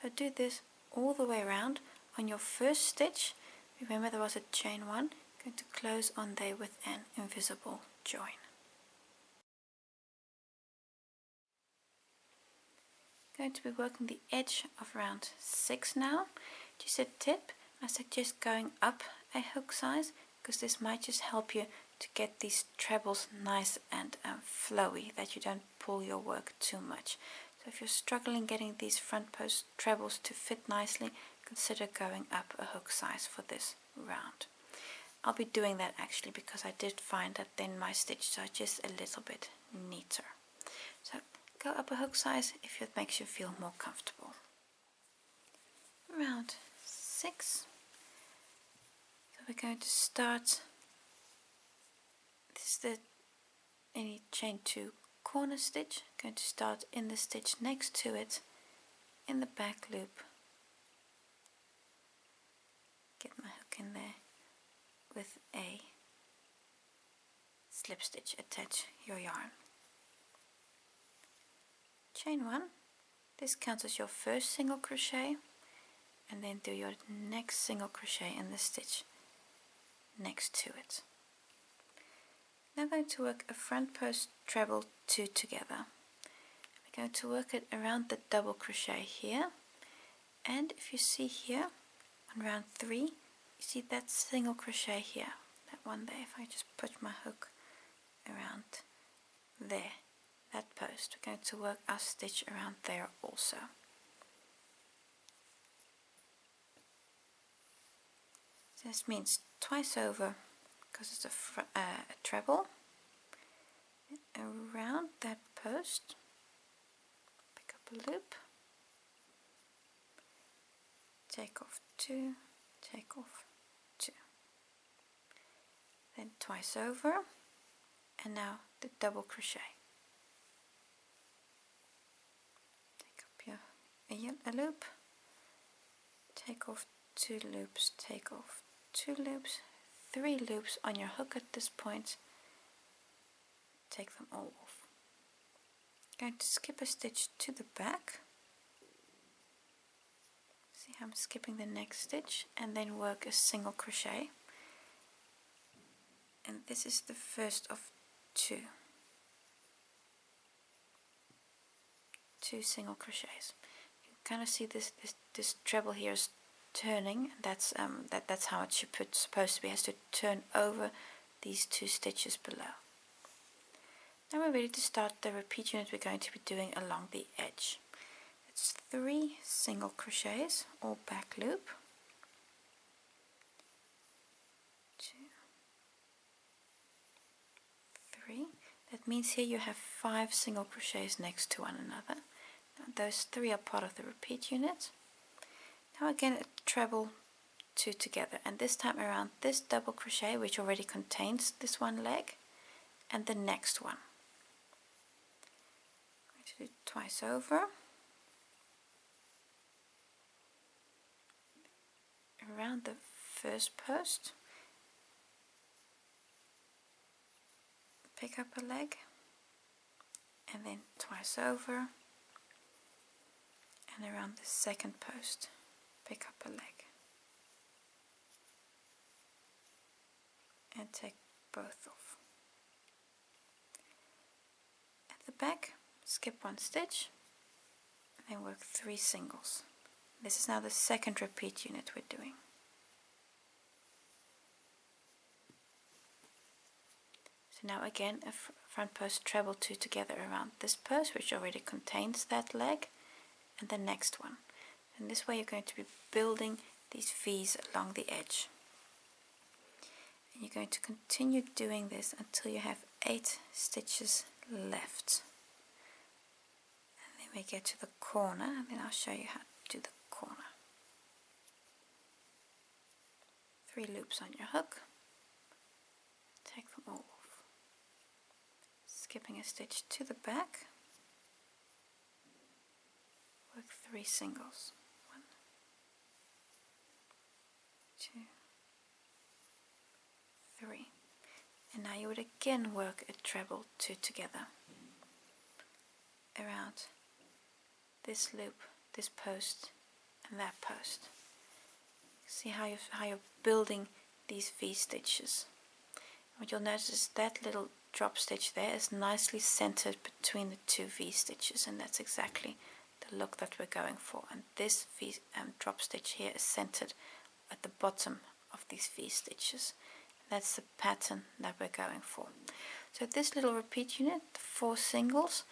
So do this all the way around. On your first stitch, remember there was a chain 1, going to close on there with an invisible join. Going to be working the edge of round 6 now. Just a tip, I suggest going up a hook size, because this might just help you to get these trebles nice and flowy, that you don't pull your work too much. So if you're struggling getting these front post trebles to fit nicely, consider going up a hook size for this round. I'll be doing that actually because I did find that then my stitches are just a little bit neater. So go up a hook size if it makes you feel more comfortable. Round 6. So we're going to start, this is the any chain 2 corner stitch. I'm going to start in the stitch next to it in the back loop. Get my hook in there with a slip stitch, attach your yarn. Chain 1, this counts as your first single crochet, and then do your next single crochet in the stitch next to it. Now I'm going to work a front post treble 2 together. We're going to work it around the double crochet here, and if you see here on round 3, you see that single crochet here, that one there. If I just put my hook around there, that post, we're going to work our stitch around there also. This means twice over, because it's a treble, around that post, pick up a loop, take off 2, take off 2, then twice over, and now the double crochet. Take up a loop, take off 2 loops, take off 2 loops, 3 loops on your hook at this point, take them all off. I'm going to skip a stitch to the back, see how I'm skipping the next stitch, and then work a single crochet, and this is the first of 2 single crochets. You can kind of see this treble here is turning. That's how it supposed to be. It has to turn over these 2 stitches below. Now we're ready to start the repeat unit we're going to be doing along the edge. It's 3 single crochets or back loop, 2, 3. That means here you have 5 single crochets next to one another. Now those 3 are part of the repeat unit. Now again a treble 2 together, and this time around this double crochet, which already contains this one leg, and the next one. I'm going to do twice over, around the first post, pick up a leg, and then twice over, and around the second post, pick up a leg, and take both off. At the back, skip 1 stitch, and then work 3 singles. This is now the second repeat unit we're doing. So now again a front post treble 2 together around this post, which already contains that leg, and the next one. And this way you're going to be building these V's along the edge. And you're going to continue doing this until you have 8 stitches left. And then we get to the corner, and then I'll show you how to do the corner. 3 loops on your hook, take them all off. Skipping a stitch to the back, work 3 singles. 1, 2, 3. And now you would again work a treble 2 together around this loop, this post, and that post. See how you're building these V stitches. What you'll notice is that little drop stitch there is nicely centered between the 2 V stitches, and that's exactly the look that we're going for. And this V drop stitch here is centered at the bottom of these V stitches. That's the pattern that we're going for. So this little repeat unit, the 4 singles,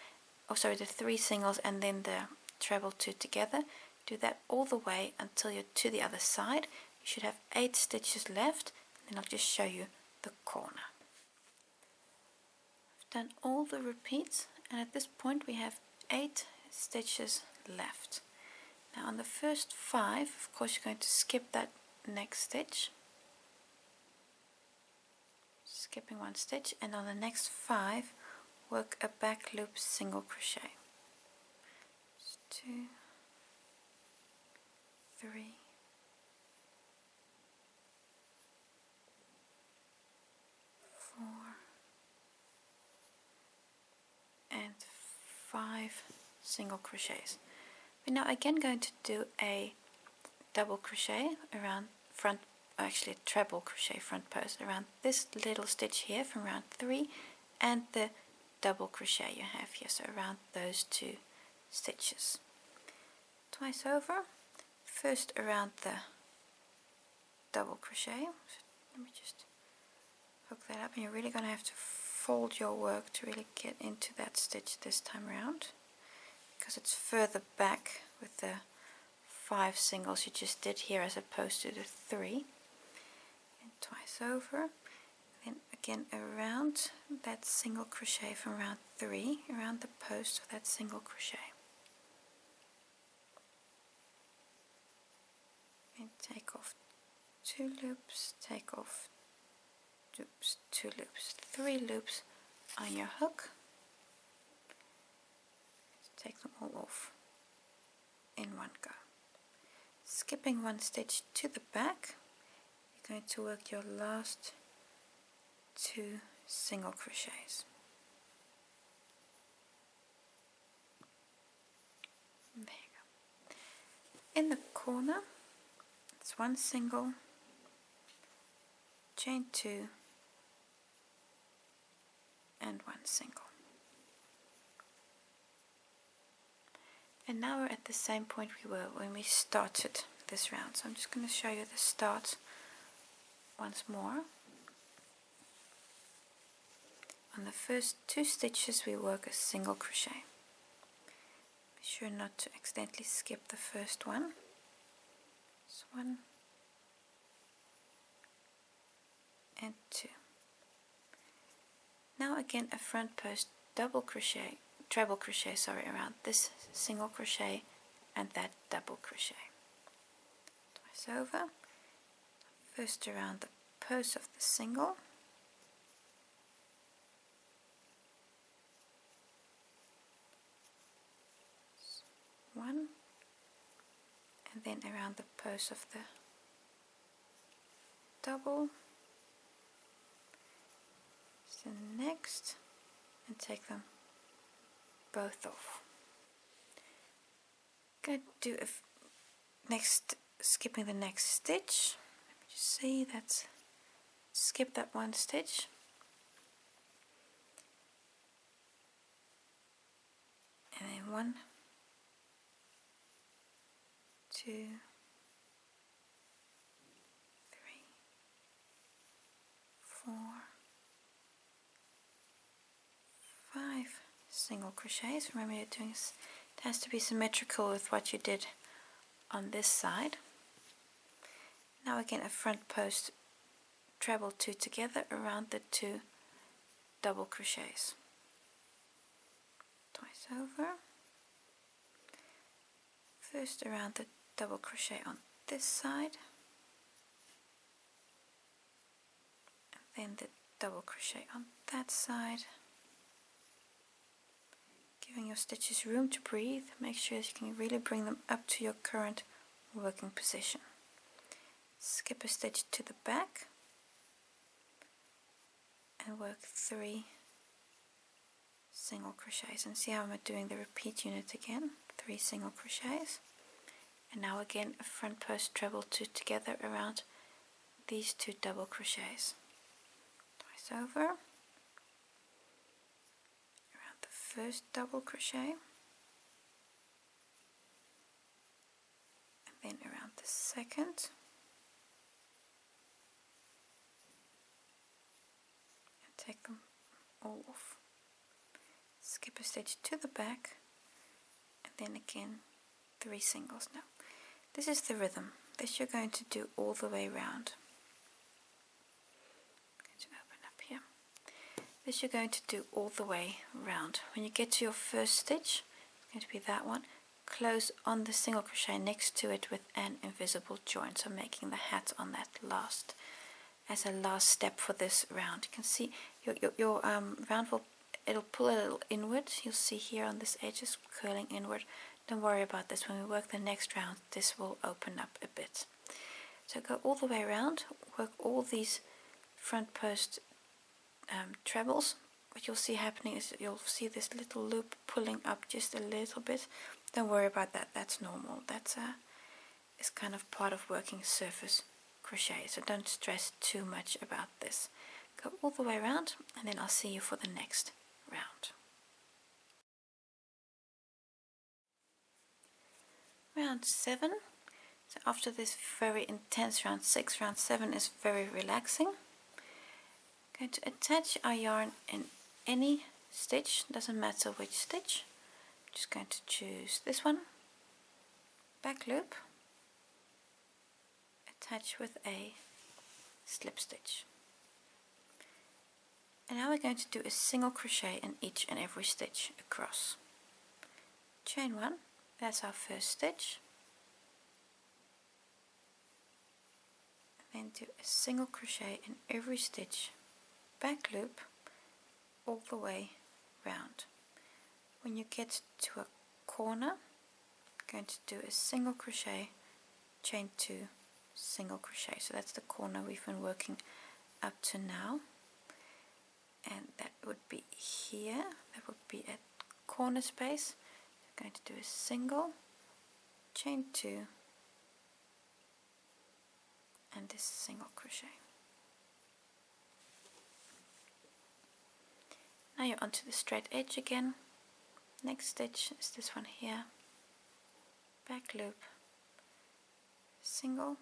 the 3 singles and then the treble 2 together, do that all the way until you're to the other side. You should have 8 stitches left, and then I'll just show you the corner. I've done all the repeats, and at this point we have 8 stitches left. Now on the first 5, of course, you're going to skip that next stitch, skipping 1 stitch, and on the next 5 work a back loop single crochet. 2, 3, 4, and 5 single crochets. We're now again going to do a double crochet around front, actually a treble crochet front post around this little stitch here from round 3 and the double crochet you have here, so around those 2 stitches. Twice over, first around the double crochet. Let me just hook that up, and you're really going to have to fold your work to really get into that stitch this time around, because it's further back with the 5 singles you just did here as opposed to the 3. And twice over, then again around that single crochet from round 3, around the post of that single crochet. And take off 2 loops, take off loops, 2 loops, 3 loops on your hook. Take them all off in one go. Skipping 1 stitch to the back, you're going to work your last 2 single crochets. There you go. In the corner, it's 1 single, chain 2, and 1 single. And now we're at the same point we were when we started this round. So I'm just going to show you the start once more. On the first 2 stitches we work a single crochet. Be sure not to accidentally skip the first one. This 1 and 2. Now again a front post double crochet, treble crochet, around this single crochet and that double crochet. Twice over, first around the post of the single, one, and then around the post of the double, so next, and take them both off. Going to do skipping the next stitch. Let me just see, that's skip that 1 stitch, and then 1, 2, 3, 4, 5 single crochets. Remember, you're doing it has to be symmetrical with what you did on this side. Now again a front post treble 2 together around the 2 double crochets. Twice over. First around the double crochet on this side, and then the double crochet on that side. Giving your stitches room to breathe, make sure that you can really bring them up to your current working position. Skip a stitch to the back and work 3 single crochets, and see how I'm doing the repeat unit again. 3 single crochets, and now again a front post treble 2 together around these 2 double crochets. Twice over. First double crochet, and then around the second, take them all off. Skip a stitch to the back, and then again 3 singles. Now this is the rhythm. This you're going to do all the way around. I'm going to open up here. This you're going to do all the way around. When you get to your first stitch, it's going to be that one. Close on the single crochet next to it with an invisible join, so making the hat on that last, as a last step for this round. You can see your round it'll pull a little inward. You'll see here on this edge is curling inward. Don't worry about this. When we work the next round, this will open up a bit. So go all the way around, work all these front post trebles. What you'll see happening is you'll see this little loop pulling up just a little bit. Don't worry about that. That's normal. That's is kind of part of working surface crochet. So don't stress too much about this. Go all the way around, and then I'll see you for the next round. Round 7. So after this very intense round 6, round 7 is very relaxing. I'm going to attach our yarn in any stitch, doesn't matter which stitch. I'm just going to choose this one, back loop, attach with a slip stitch. And now we're going to do a single crochet in each and every stitch across. Chain 1, that's our first stitch. And then do a single crochet in every stitch, back loop, all the way round. When you get to a corner, I'm going to do a single crochet, chain 2, single crochet. So that's the corner we've been working up to now. And that would be here. That would be at corner space. I'm going to do a single, chain 2, and this single crochet. Now you're onto the straight edge again. Next stitch is this one here, back loop, single,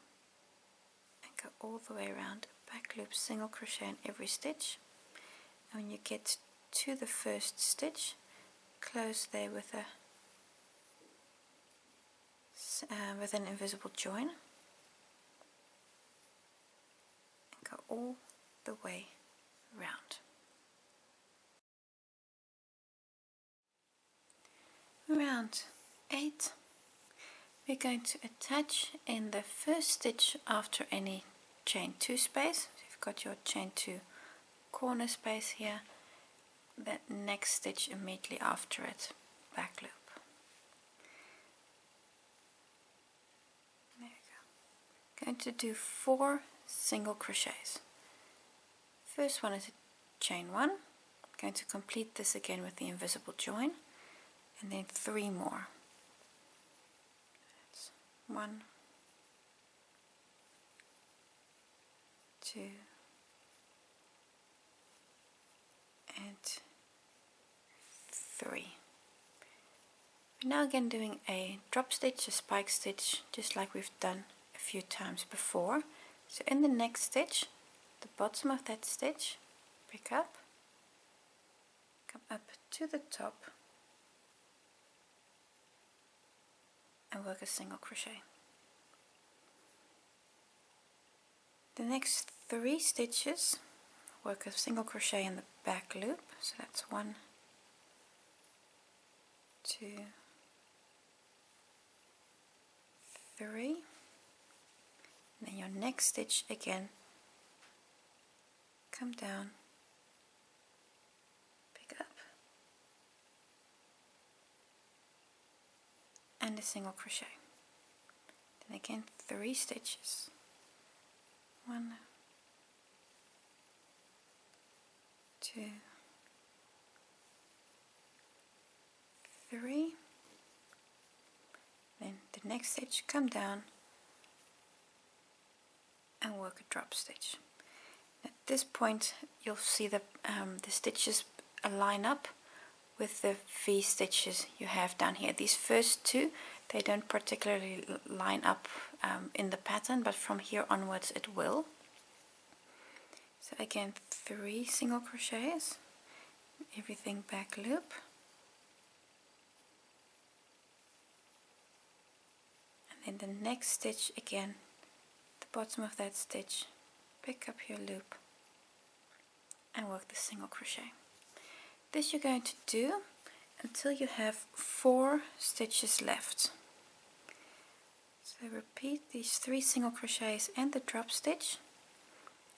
and go all the way around, back loop, single crochet in every stitch. And when you get to the first stitch, close there with an invisible join, and go all the way round. Round 8, we're going to attach in the first stitch after any chain 2 space. So you've got your chain 2 corner space here, that next stitch immediately after it, back loop. There we go. Going to do 4 single crochets. First one is a chain 1. Going to complete this again with the invisible join, and then 3 more. That's 1, 2, and 3. We're now again doing a drop stitch, a spike stitch, just like we've done a few times before. So in the next stitch, the bottom of that stitch, pick up, come up to the top, and work a single crochet. The next 3 stitches, work a single crochet in the back loop, so that's 1, 2, 3, and then your next stitch again, come down, pick up, and a single crochet. Then again 3 stitches, 1, 2, 3, then the next stitch, come down and work a drop stitch. At this point you'll see the stitches line up with the V stitches you have down here. These first 2, they don't particularly line up in the pattern, but from here onwards it will. So again 3 single crochets, everything back loop, and then the next stitch again, the bottom of that stitch, pick up your loop and work the single crochet. This you're going to do until you have 4 stitches left. So repeat these 3 single crochets and the drop stitch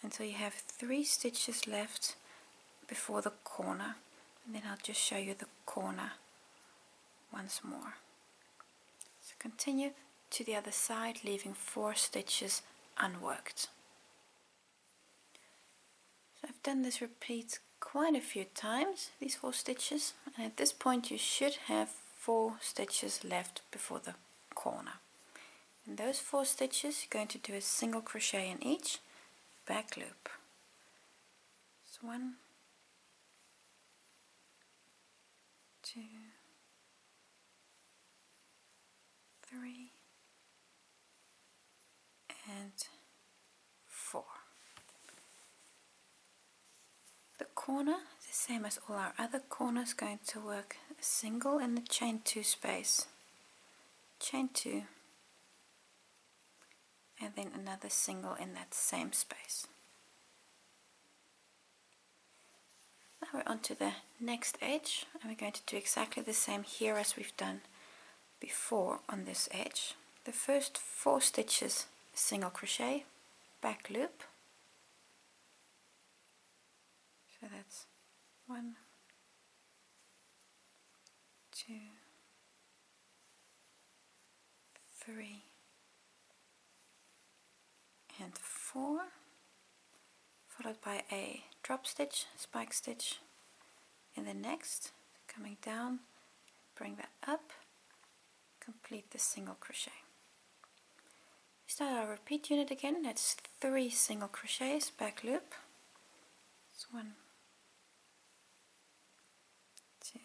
until you have 3 stitches left before the corner, and then I'll just show you the corner once more. So continue to the other side, leaving 4 stitches unworked. So I've done this repeat quite a few times, these 4 stitches, and at this point you should have 4 stitches left before the corner. In those 4 stitches you're going to do a single crochet in each back loop. So 1, 2, 3 and 4. The corner, the same as all our other corners, going to work a single in the chain 2 space, chain 2, and then another single in that same space. Now we're on to the next edge, and we're going to do exactly the same here as we've done before on this edge. The first 4 stitches single crochet, back loop, so that's 1, 2, 3 and 4, followed by a drop stitch, spike stitch in the next, coming down, bring that up, complete the single crochet. Start our repeat unit again. That's 3 single crochets, back loop. It's 1, 2,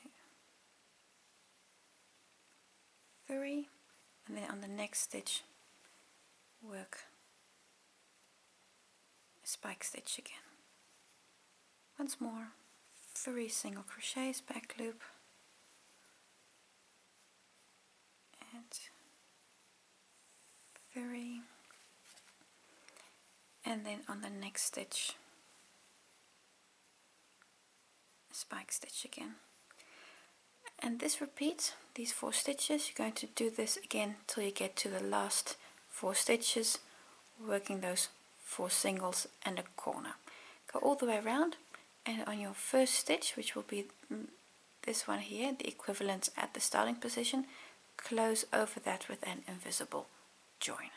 3, and then on the next stitch work a spike stitch again. Once more, 3 single crochets, back loop, and 3, and then on the next stitch a spike stitch again. And this repeats, these 4 stitches, you're going to do this again till you get to the last 4 stitches, working those 4 singles and a corner. Go all the way around, and on your first stitch, which will be this one here, the equivalent at the starting position, close over that with an invisible join.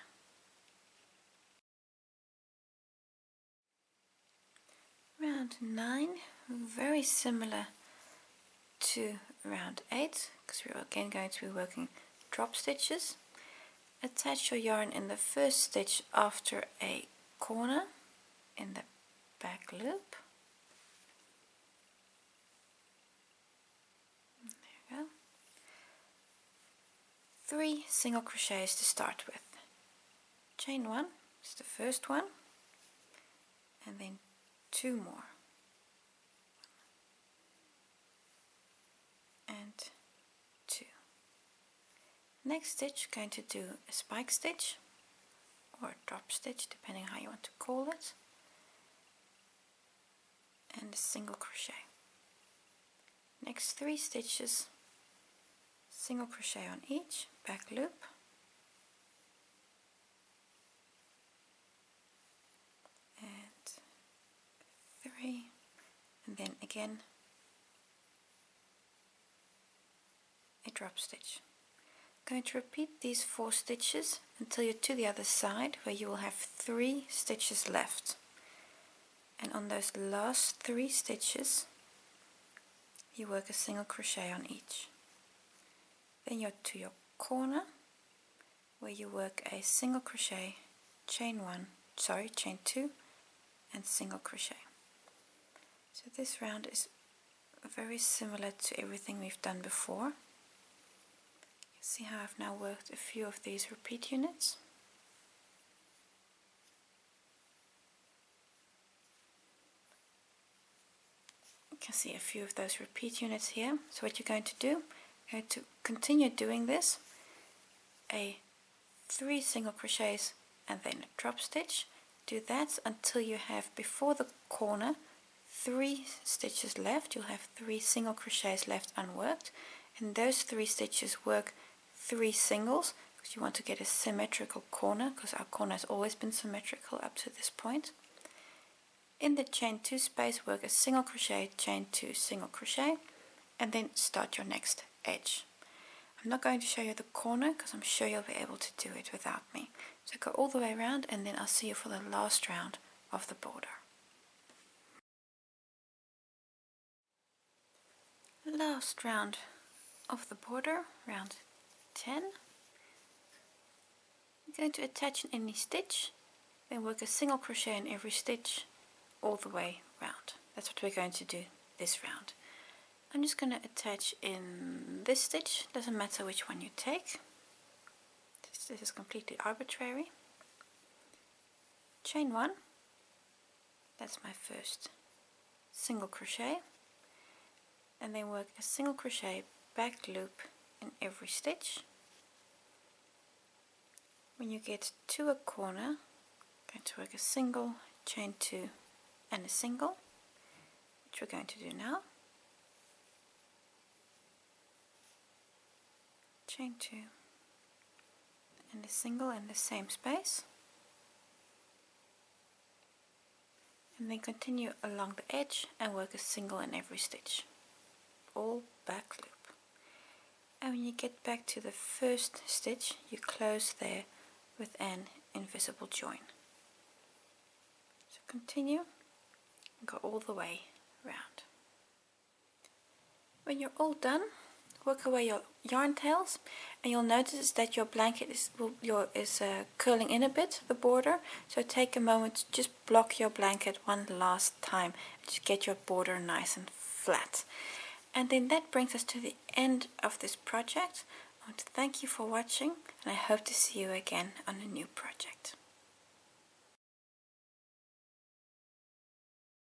Round 9, very similar to round 8, because we're again going to be working drop stitches. Attach your yarn in the first stitch after a corner in the back loop. There you go. 3 single crochets to start with. Chain 1 is the first one, and then 2 more, and 2. Next stitch, going to do a spike stitch or a drop stitch, depending how you want to call it, and a single crochet. Next 3 stitches, single crochet on each, back loop, and 3, and then again a drop stitch. Going to repeat these 4 stitches until you're to the other side, where you will have 3 stitches left, and on those last 3 stitches you work a single crochet on each. Then you're to your corner, where you work a single crochet, chain 2 and single crochet. So this round is very similar to everything we've done before. See how I've now worked a few of these repeat units. can see a few of those repeat units here. So what you're going to do, you're going to continue doing this, a 3 single crochets and then a drop stitch. Do that until you have, before the corner, 3 stitches left. You'll have 3 single crochets left unworked, and those 3 stitches work 3 singles because you want to get a symmetrical corner, because our corner has always been symmetrical up to this point. In the chain 2 space, work a single crochet, chain 2, single crochet, and then start your next edge. I'm not going to show you the corner because I'm sure you'll be able to do it without me. So go all the way around, and then I'll see you for the last round of the border. Last round of the border, round 10. You're going to attach in any stitch, then work a single crochet in every stitch all the way round. That's what we're going to do this round. I'm just going to attach in this stitch, doesn't matter which one you take. This is completely arbitrary. Chain 1, that's my first single crochet, and then work a single crochet back loop in every stitch. When you get to a corner, I'm going to work a single, chain 2 and a single, which we're going to do now. Chain 2 and a single in the same space, and then continue along the edge and work a single in every stitch, all back loop. And when you get back to the first stitch, you close there with an invisible join. So continue and go all the way round. When you're all done, work away your yarn tails, and you'll notice that your blanket is curling in a bit, the border. So take a moment to just block your blanket one last time, just get your border nice and flat. And then that brings us to the end of this project. I want to thank you for watching, and I hope to see you again on a new project.